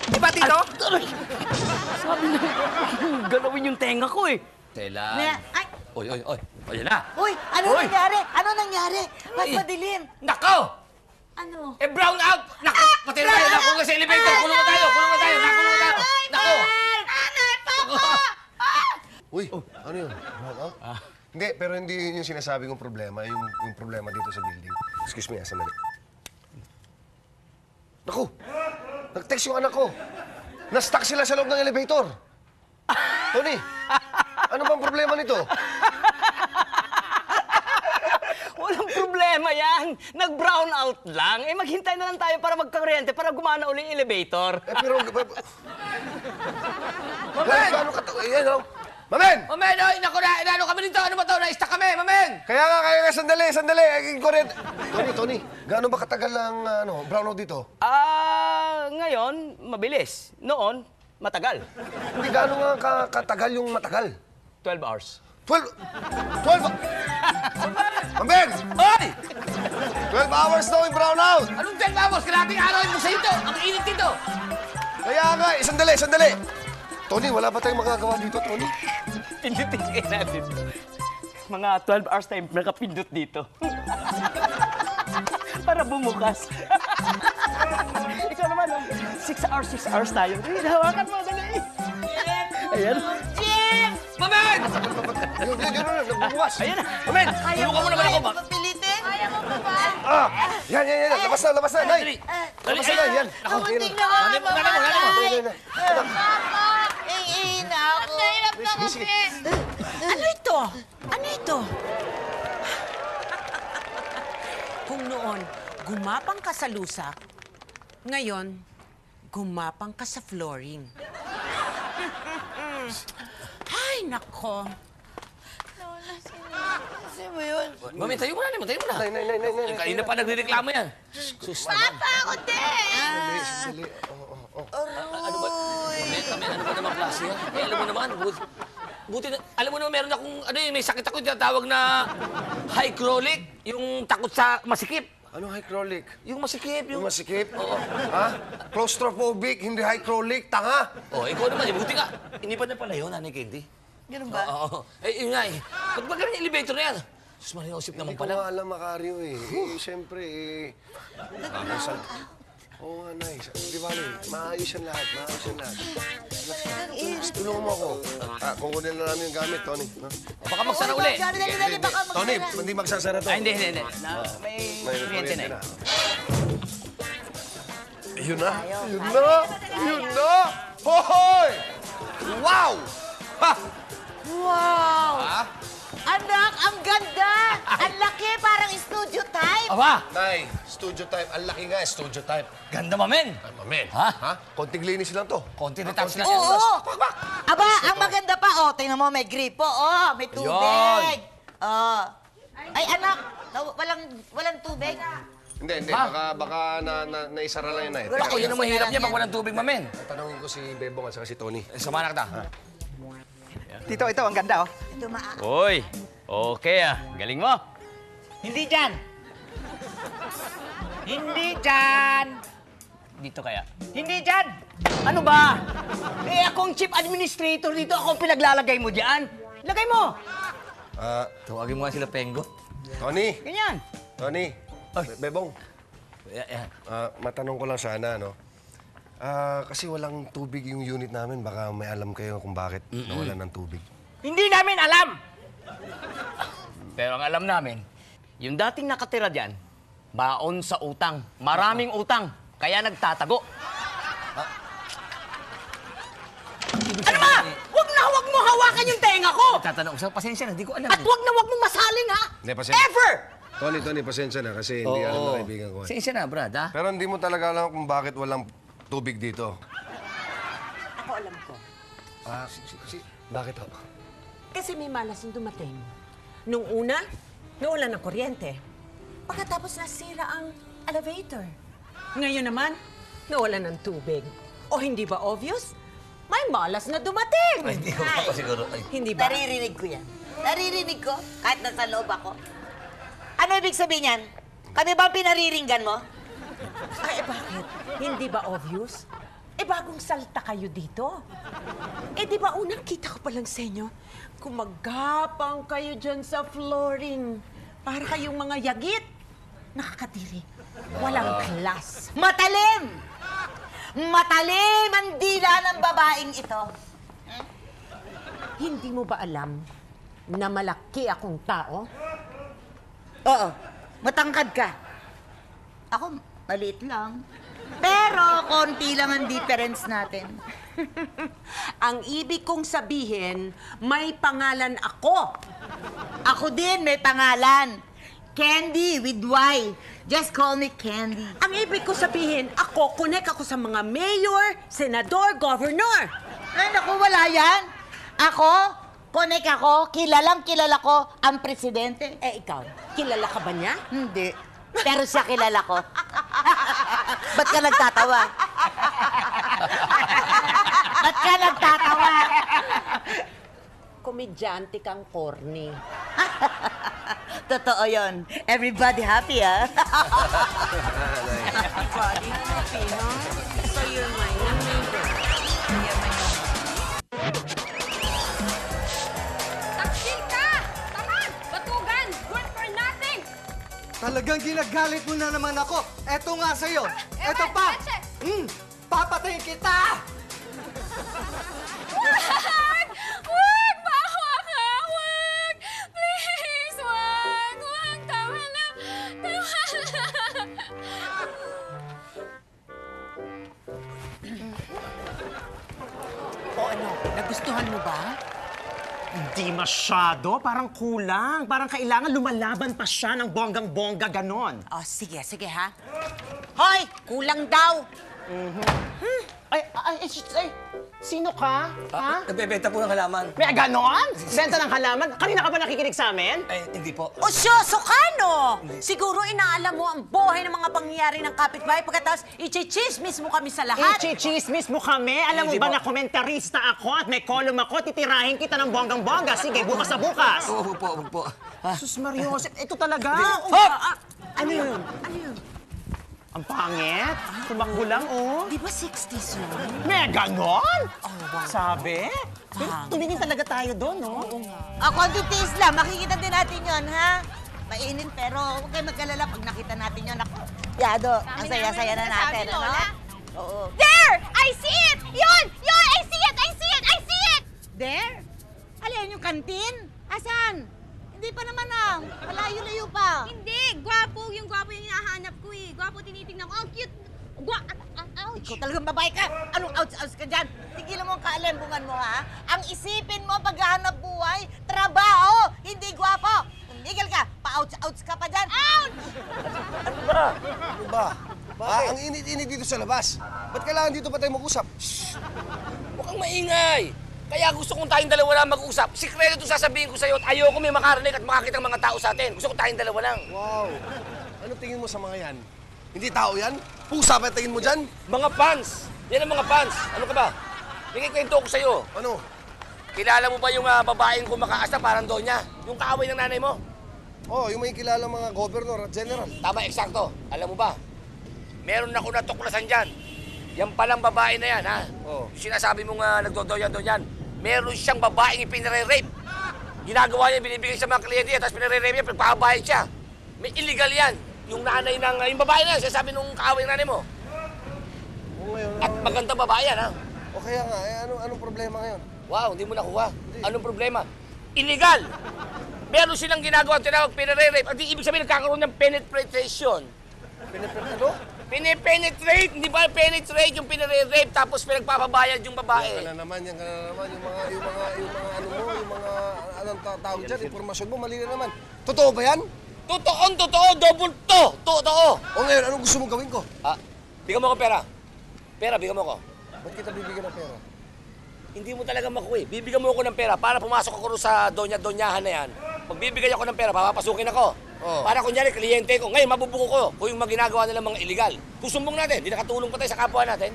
Di ba, Tito? Sabi na, galawin yung tenga ko eh. Tela. Ay! Oy, oy, oy. Oy, yan na. Uy! Ano Uy! nangyari? Ano nangyari? Ba't Ay. madilim? Nako! Ano? Eh, brown out! Nako! Pati na tayo. Nakulong na sa elevator. Kulong na tayo. Kulong na tayo. Nakulong na tayo. Nako! Nanay, Papa! Uy, ano yun? Brown out? Hindi, pero hindi yun yung sinasabi kong problema. Yung problema dito sa building. Excuse me, sandali. Naku! Nag-text yung anak ko. Na-stuck sila sa loob ng elevator. Tony, ano bang problema nito? Walang problema yan. Nag-brown out lang. Eh, maghintay na lang tayo para magkakuryente para gumana uli yung elevator. Eh, pero... Mamen! Gaano ka... Ayan, oh. Mamen! Mamen, oy! Naku na! Ano kami dito? Ano ba to? Na-stuck kami, Mamen! Kaya nga, sandali. Tony, gaano ba katagal ang brownout dito? Ngayon, mabilis. Noon, matagal. Hindi gaano nga katagal yung matagal? 12 hours. 12 Mamen! Oy! 12 hours daw yung brownout! Anong 12 hours? Kalating araw yung sa'yo to! Ang init dito! Kaya nga, sandali! Tony, wala ba tayong magagawa dito, Tony? Pindutin kayo natin. Mga 12 hours tayo nakapindot dito. Para bumukas. Ikaw naman, 6 hours tayo. Hawakan mo, dali. Ayan. Jim! Mamen! Yun, nagbubukas. Ayan na. Mamen! Tulungan mo naman ako, ba? Pilitin? Kaya mo pa ba? Yan. Labas na, Nay. Labas na, yan. Ako, Kamunting na nga, Nanay mo. Nay. Papa! Na ako. Nahirap na kami. Ano ito? Ano ito? Kung noon, gumapang ka sa lusak, ngayon, gumapang ka sa flooring. Ay, nako. Kasi mo yun? Mamen, tayo mo na. Nay. Kanina pa nagrereklamo yan. Sus naman. Papa, ako din! Sandali. Ano ba? Mamen, ano ba naman klase yan? Eh, alam mo naman, buti na, alam mo naman meron akong, may sakit ako tinatawag na hycrolic, yung takot sa masikip. Ano hycrolic? Yung masikip, Yung masikip? Oo. Ha? Claustrophobic, hindi hycrolic, tanga! Oh, ikaw naman, buti nga. Hindi pa na pala yun, Nanay Candy. Ganun ba? Oo. Eh, yun nga eh. Ba't ba ganun yung elevator na yan? Sus, malinausip naman Hindi ko pala. nga alam, Macario eh. Siyempre kakasal. Oo nga, Nay. Di ba, maayos yan lahat. Tulungan mo ako. Kukunin na namin yung gamit, Tony. No? Baka magsara uli. Dali, baka magsara. Tony, hindi magsasara to. Ay, hindi. May kuryente na eh. Yun na. Hoy! Wow! Ha! Wow! Ha? Anak, ang ganda! Ang laki, parang studio type! Aba! Nay, studio type. Ang laki nga, studio type. Ganda, Mamen. Ay, Mamen. Ha? Konting linis lang to. Konti na tapos na. Oo! Aba, ang maganda pa, tingnan mo, may gripo, may tubig! Ay, anak, walang tubig? Hindi. Ha? Baka naisara lang yun, Nay. Ako, yun ang mahirap niya pag walang tubig, Mamen. Tanongin ko si Bebong at saka si Tony. Samahan na kita. Tito, ito, ang ganda, oh. Ito, Uy, okay ah. Galing mo. Hindi dyan! Hindi dyan! Dito kaya. Hindi dyan! Ano ba? Eh, ako ang chief administrator dito. Ako ang pinaglalagay mo dyan. Lagay mo. Tawagin mo nga sila Pengo. Tony! Ganyan. Tony! Bebong, Yan. matanong ko lang sana, no? Kasi walang tubig yung unit namin. Baka may alam kayo kung bakit nawalan ng tubig. Hindi namin alam. Pero ang alam namin, yung dating nakatira dyan, baon sa utang. Maraming utang. Kaya nagtatago. Ano ba? Huwag mo hawakan yung tenga ko! Tatanong ko, pasensya na, hindi ko alam. At huwag mong masaling, ha? Hindi, pasensya. Ever! Tony, pasensya na kasi hindi alam ng kaibigan ko. Pasensya na, Brad, ha? Pero hindi mo talaga alam kung bakit walang tubig dito. Ako alam ko. Bakit ho? Kasi may malas yung dumating. Nung una, nawalan ng kuryente. Pagkatapos nasira ang elevator. Ngayon naman, nawalan ng tubig. O hindi ba obvious? May malas na dumating. Ay, hindi ko pa siguro. Ay. Hindi ba? Naririnig ko yan. Naririnig ko, kahit nasa loob ako. Ano ibig sabihin yan? Kami ba ang pinariringgan mo? Ay, bakit? Hindi ba obvious? bagong salta kayo dito. Eh, di ba unang kita ko pa lang sa inyo, kumagapang kayo dyan sa flooring. Para kayong mga yagit. Nakakadiri. Walang class. Matalim! Matalim ang dila ng babaeng ito. Hindi mo ba alam na malaki akong tao? Oo, matangkad ka. Ako, maliit lang. Pero, konti lang ang difference natin. Ang ibig kong sabihin, may pangalan ako. Ako din, may pangalan. Candy with Y. Just call me Candy. Ang ibig ko sabihin, ako, connect ako sa mga mayor, senador, governor. Ay, naku, wala yan. Ako, connect ako, kilalang kilala ko ang presidente. Eh, ikaw, kilala ka ba niya? Hindi. Pero siya kilala ko. Ba't ka nagtatawa? Ba't ka nagtatawa? Komedyante kang corny. Totoo yon. Everybody happy, ah. Body happy, huh? So you're my neighbor. Taksil ka! Tamad! Batugan! Good for nothing! Talagang ginagalit mo na naman ako. Eto nga sa'yo. Eto pa. Eche! Papatayin kita! Wag! Wag! Bawa ka! Wag! Please! Wag! Wag! Tama na! Tama na! O ano, nagustuhan mo ba? Hindi masyado. Parang kulang. Parang kailangan lumalaban pa siya ng bonggang-bongga ganon. O, sige, sige ha. Hoy, kulang daw. Ay, sino ka? Ha? Nagbebenta po ng halaman. May ganon? Benta ng halaman? Kanina ka ba nakikinig sa amin? Ay, hindi po. Osyoso ka, no? Siguro inaalam mo ang buhay ng mga pangyayari ng kapitbahay pagkatapos ichichismis mo kami sa lahat. Ichichismis mo kami. Alam mo Hindi ba po. na komentarista ako at may column ako, titirahin kita ng bonggang-bongga. Sige, bukas sa bukas. Oo po, oo po. Sus Mario Jose, ito talaga. Ano yun? Ano yun? Ang pangit. Tumakbo lang, oh. Di ba 60s yun? May ganon? wow. Sabi? Pangit. Tumingin talaga tayo doon, no? Ako, titis lang. Makikita din natin yon, ha? Mainit, pero huwag kayo mag-alala pag nakita natin yon. Ako, yado, ang saya-saya na natin, Sabi, ano? Lola. Oo. There! I see it! Yun! Yun! I see it! I see it! I see it! There? Alin yung kantin? Asan? Hindi pa naman malayo-layo pa. Hindi! Gwapo! Yung gwapo yung hinahanap ko eh. Gwapo tinitingnan ko. Ang cute! Ouch! Ikaw talagang babae ka. Anong outs-outs ka dyan? Tigilan mo ang kaalembungan mo, ha? Ang isipin mo paghahanap buhay, trabaho, hindi gwapo. Tumigil ka, pa-outs-outs ka pa dyan. Ouch! Ano ba? Ang init-init dito sa labas. Ba't kailangan dito pa tayo mag-usap? Huwag kang maingay. Kaya gusto kong tayong dalawa lang mag-usap. Sikreto itong sasabihin ko sa'yo at ayoko may makarinig at makakita ng mga tao sa atin. Gusto ko tayong dalawa lang. Wow. Ano tingin mo sa mga yan? Hindi tao yan? Pusa ba tingin mo dyan? Mga fans. Yan ang mga fans. Ano ka ba? Bigay kwento ko sa'yo. Ano? Kilala mo ba yung babaeng kumakaasta parang Donya? Yung kaaway ng nanay mo? Oh, yung may kilala mga governor at general. Tama, eksakto. Alam mo ba? Meron ako natuklasan dyan. Yan palang babae na yan, ha? Oh. Yung sinasabi mong nagdodoyan-doyan. Meron siyang babaeng ipinare-rape. Ginagawa niya, binibigay sa mga kliyente niya, tapos pinare-rape niya, pagpapabayad siya. May illegal yan. Yung nanay ng, yung babae na yan, sinasabi nung kaaway ng nanay mo. O ngayon, At magandang babae yan, ha? o kaya nga, anong problema ngayon? Wow, hindi mo nakuha. Anong problema? Illegal! Meron silang ginagawa, tinawag pinare-rape. At ibig sabihin, nagkakaroon ng penetration. Ano? Pinipenetrate, hindi ba penetrate yung pinare-rape tapos pinagpapabayad yung Yan babae. ka na naman, yung mga, anong tawag dyan, informasyon mo, mali na naman. Totoo ba yan? Totoo, double to, totoo. O ngayon, anong gusto mong gawin ko? Bigyan mo ko pera. Pera, bigyan mo ko. Ba't kita bibigyan ng pera? Hindi mo talaga makuha eh. Bibigyan mo ako ng pera para pumasok ako rin sa donya-donyahan na yan. Pag bibigyan ako ng pera, papapasukin ako. Oh. Para kunyari, kliyente ko. Ngayon, mabubuko ko kung yung ginagawa nila mga illegal. Susumbong natin, hindi nakatulong pa tayo sa kapwa natin.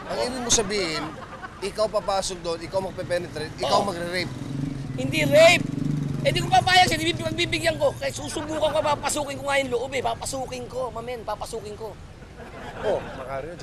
Ang ibig mo sabihin, ikaw papasok doon, ikaw magpe-penetrate, ikaw Oo. magre-rape. Hindi rape. Eh di ko papayag siya, di bibigyan ko. Kaya susubukan ko, papasukin ko nga yung loob eh. Papasukin ko, mamen, papasukin ko. Oh, Macario, dyan